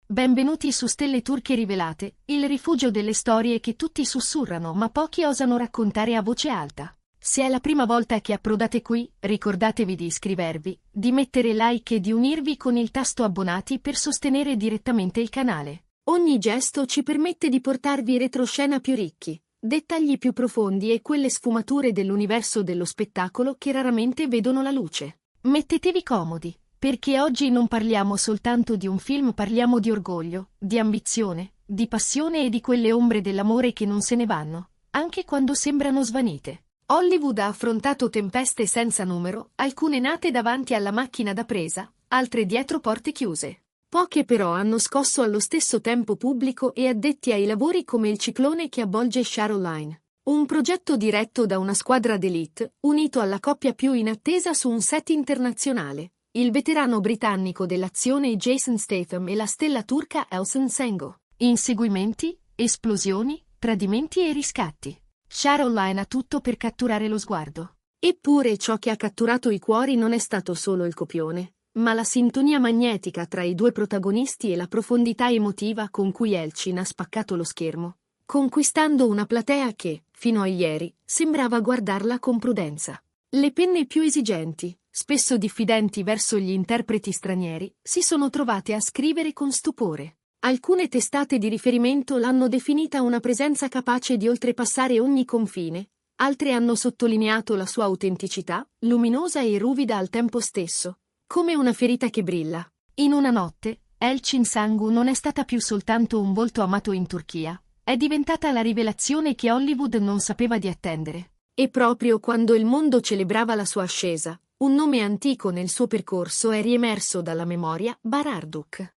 Benvenuti su Stelle Turche Rivelate, il rifugio delle storie che tutti sussurrano ma pochi osano raccontare a voce alta. Se è la prima volta che approdate qui, ricordatevi di iscrivervi, di mettere like e di unirvi con il tasto abbonati per sostenere direttamente il canale. Ogni gesto ci permette di portarvi retroscena più ricchi, dettagli più profondi e quelle sfumature dell'universo dello spettacolo che raramente vedono la luce. Mettetevi comodi, perché oggi non parliamo soltanto di un film, parliamo di orgoglio, di ambizione, di passione e di quelle ombre dell'amore che non se ne vanno, anche quando sembrano svanite. Hollywood ha affrontato tempeste senza numero, alcune nate davanti alla macchina da presa, altre dietro porte chiuse. Poche però hanno scosso allo stesso tempo pubblico e addetti ai lavori come il ciclone che avvolge Caroline. Un progetto diretto da una squadra d'élite, unito alla coppia più in attesa su un set internazionale. Il veterano britannico dell'azione Jason Statham e la stella turca Elçin Sengo. Inseguimenti, esplosioni, tradimenti e riscatti. Caroline ha tutto per catturare lo sguardo. Eppure ciò che ha catturato i cuori non è stato solo il copione, ma la sintonia magnetica tra i due protagonisti e la profondità emotiva con cui Elçin ha spaccato lo schermo, conquistando una platea che, fino a ieri, sembrava guardarla con prudenza. Le penne più esigenti, spesso diffidenti verso gli interpreti stranieri, si sono trovate a scrivere con stupore. Alcune testate di riferimento l'hanno definita una presenza capace di oltrepassare ogni confine, altre hanno sottolineato la sua autenticità, luminosa e ruvida al tempo stesso, come una ferita che brilla. In una notte, Elçin Sengo non è stata più soltanto un volto amato in Turchia, è diventata la rivelazione che Hollywood non sapeva di attendere. E proprio quando il mondo celebrava la sua ascesa, un nome antico nel suo percorso è riemerso dalla memoria: Bahardur.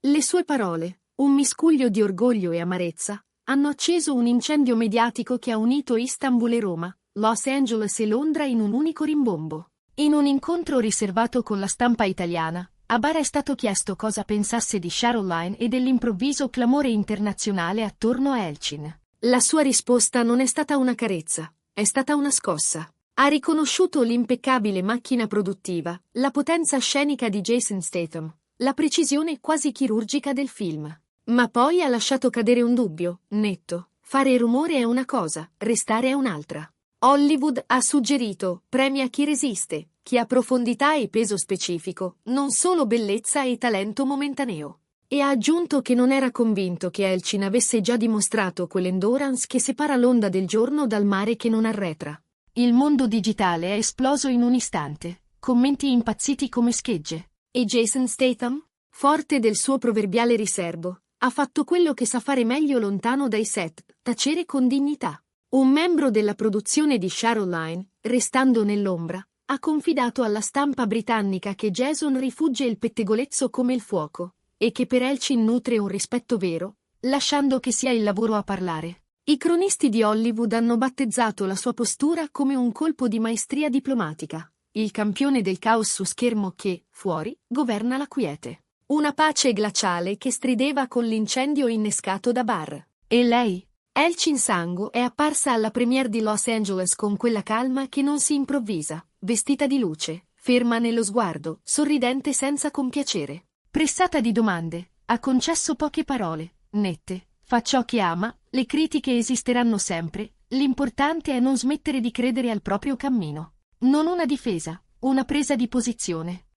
Le sue parole, un miscuglio di orgoglio e amarezza, hanno acceso un incendio mediatico che ha unito Istanbul e Roma, Los Angeles e Londra in un unico rimbombo. In un incontro riservato con la stampa italiana, a Bar è stato chiesto cosa pensasse di Caroline e dell'improvviso clamore internazionale attorno a Elçin. La sua risposta non è stata una carezza, è stata una scossa. Ha riconosciuto l'impeccabile macchina produttiva, la potenza scenica di Jason Statham, la precisione quasi chirurgica del film. Ma poi ha lasciato cadere un dubbio, netto: fare rumore è una cosa, restare è un'altra. Hollywood ha suggerito: premia chi resiste, chi ha profondità e peso specifico, non solo bellezza e talento momentaneo. E ha aggiunto che non era convinto che Elçin avesse già dimostrato quell'endurance che separa l'onda del giorno dal mare che non arretra. Il mondo digitale è esploso in un istante, commenti impazziti come schegge. E Jason Statham, forte del suo proverbiale riserbo, ha fatto quello che sa fare meglio lontano dai set: tacere con dignità. Un membro della produzione di Caroline, restando nell'ombra, ha confidato alla stampa britannica che Jason rifugge il pettegolezzo come il fuoco, e che per Elçin nutre un rispetto vero, lasciando che sia il lavoro a parlare. I cronisti di Hollywood hanno battezzato la sua postura come un colpo di maestria diplomatica, il campione del caos su schermo che, fuori, governa la quiete. Una pace glaciale che strideva con l'incendio innescato da Bar. E lei? Elçin Sengo è apparsa alla premiere di Los Angeles con quella calma che non si improvvisa, vestita di luce, ferma nello sguardo, sorridente senza compiacere. Pressata di domande, ha concesso poche parole, nette: fa ciò che ama, le critiche esisteranno sempre, l'importante è non smettere di credere al proprio cammino. Non una difesa, una presa di posizione.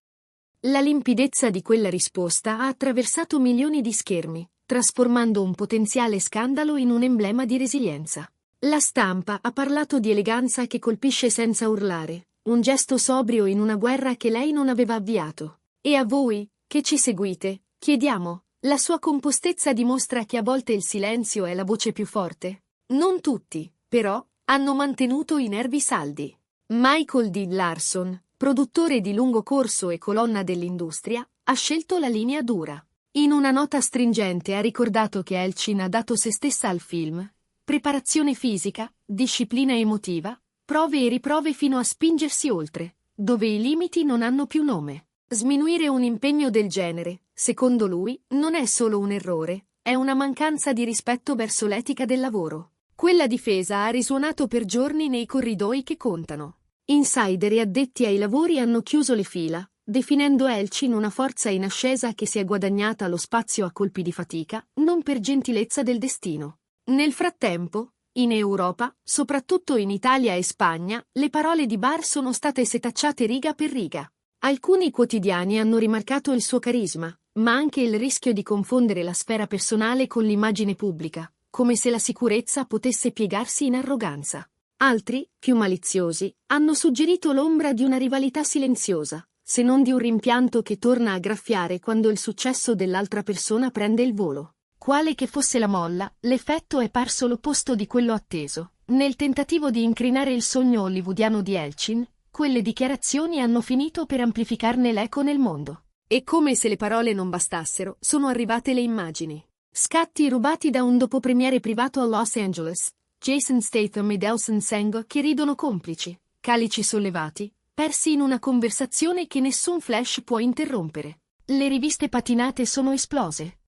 La limpidezza di quella risposta ha attraversato milioni di schermi, trasformando un potenziale scandalo in un emblema di resilienza. La stampa ha parlato di eleganza che colpisce senza urlare, un gesto sobrio in una guerra che lei non aveva avviato. E a voi, che ci seguite, chiediamo: la sua compostezza dimostra che a volte il silenzio è la voce più forte? Non tutti, però, hanno mantenuto i nervi saldi. Michael D. Larson, produttore di lungo corso e colonna dell'industria, ha scelto la linea dura. In una nota stringente ha ricordato che Elçin ha dato se stessa al film: preparazione fisica, disciplina emotiva, prove e riprove fino a spingersi oltre, dove i limiti non hanno più nome. Sminuire un impegno del genere, secondo lui, non è solo un errore, è una mancanza di rispetto verso l'etica del lavoro. Quella difesa ha risuonato per giorni nei corridoi che contano. Insider e addetti ai lavori hanno chiuso le fila, definendo Elchin una forza in ascesa che si è guadagnata lo spazio a colpi di fatica, non per gentilezza del destino. Nel frattempo, in Europa, soprattutto in Italia e Spagna, le parole di Barr sono state setacciate riga per riga. Alcuni quotidiani hanno rimarcato il suo carisma, ma anche il rischio di confondere la sfera personale con l'immagine pubblica, come se la sicurezza potesse piegarsi in arroganza. Altri, più maliziosi, hanno suggerito l'ombra di una rivalità silenziosa, se non di un rimpianto che torna a graffiare quando il successo dell'altra persona prende il volo. Quale che fosse la molla, l'effetto è parso l'opposto di quello atteso. Nel tentativo di incrinare il sogno hollywoodiano di Elchin, quelle dichiarazioni hanno finito per amplificarne l'eco nel mondo. E come se le parole non bastassero, sono arrivate le immagini. Scatti rubati da un dopopremiere privato a Los Angeles, Jason Statham ed Elson Seng che ridono complici, calici sollevati, persi in una conversazione che nessun flash può interrompere. Le riviste patinate sono esplose.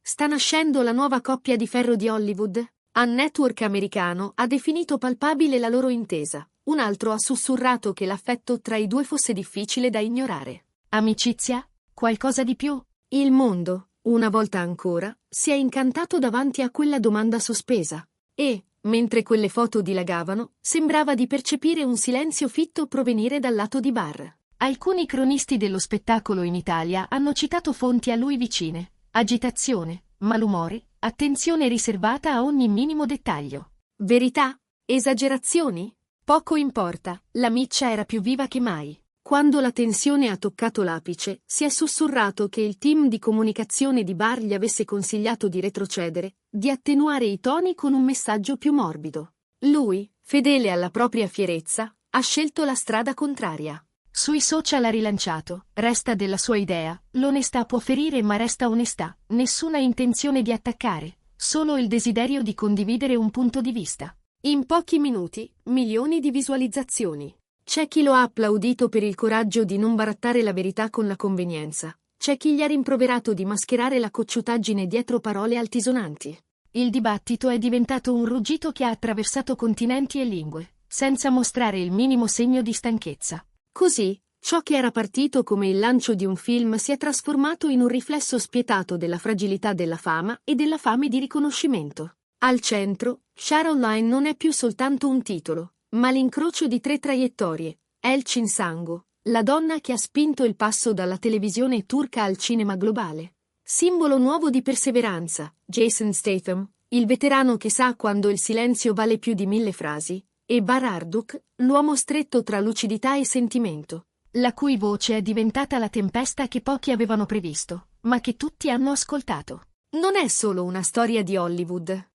Sta nascendo la nuova coppia di ferro di Hollywood? Un network americano ha definito palpabile la loro intesa, un altro ha sussurrato che l'affetto tra i due fosse difficile da ignorare. Amicizia? Qualcosa di più? Il mondo, una volta ancora, si è incantato davanti a quella domanda sospesa. E, mentre quelle foto dilagavano, sembrava di percepire un silenzio fitto provenire dal lato di Barr. Alcuni cronisti dello spettacolo in Italia hanno citato fonti a lui vicine. Agitazione, malumore, attenzione riservata a ogni minimo dettaglio. Verità? Esagerazioni? Poco importa, la miccia era più viva che mai. Quando la tensione ha toccato l'apice, si è sussurrato che il team di comunicazione di Barr gli avesse consigliato di retrocedere, di attenuare i toni con un messaggio più morbido. Lui, fedele alla propria fierezza, ha scelto la strada contraria. Sui social ha rilanciato, resta della sua idea, l'onestà può ferire ma resta onestà, nessuna intenzione di attaccare, solo il desiderio di condividere un punto di vista. In pochi minuti, milioni di visualizzazioni. C'è chi lo ha applaudito per il coraggio di non barattare la verità con la convenienza. C'è chi gli ha rimproverato di mascherare la cocciutaggine dietro parole altisonanti. Il dibattito è diventato un ruggito che ha attraversato continenti e lingue, senza mostrare il minimo segno di stanchezza. Così, ciò che era partito come il lancio di un film si è trasformato in un riflesso spietato della fragilità della fama e della fame di riconoscimento. Al centro, Sharon Line non è più soltanto un titolo, ma l'incrocio di 3 traiettorie. Elchin Sango, la donna che ha spinto il passo dalla televisione turca al cinema globale. Simbolo nuovo di perseveranza, Jason Statham, il veterano che sa quando il silenzio vale più di 1000 frasi, e Barr Harduk, l'uomo stretto tra lucidità e sentimento, la cui voce è diventata la tempesta che pochi avevano previsto, ma che tutti hanno ascoltato. Non è solo una storia di Hollywood.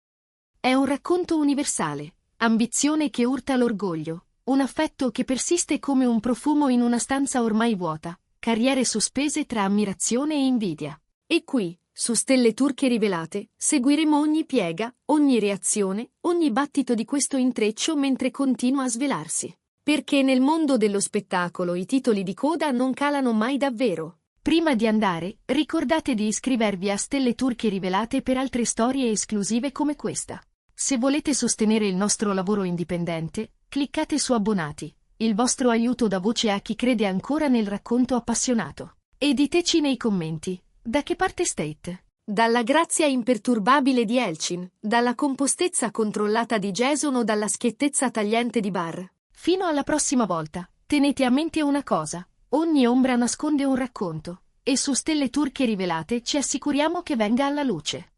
È un racconto universale, ambizione che urta l'orgoglio, un affetto che persiste come un profumo in una stanza ormai vuota, carriere sospese tra ammirazione e invidia. E qui, su Stelle Turche Rivelate, seguiremo ogni piega, ogni reazione, ogni battito di questo intreccio mentre continua a svelarsi. Perché nel mondo dello spettacolo i titoli di coda non calano mai davvero. Prima di andare, ricordate di iscrivervi a Stelle Turche Rivelate per altre storie esclusive come questa. Se volete sostenere il nostro lavoro indipendente, cliccate su abbonati. Il vostro aiuto dà voce a chi crede ancora nel racconto appassionato. E diteci nei commenti. Da che parte state? Dalla grazia imperturbabile di Elchin, dalla compostezza controllata di Jason o dalla schiettezza tagliente di Barr? Fino alla prossima volta, tenete a mente una cosa, ogni ombra nasconde un racconto, e su Stelle Turche Rivelate ci assicuriamo che venga alla luce.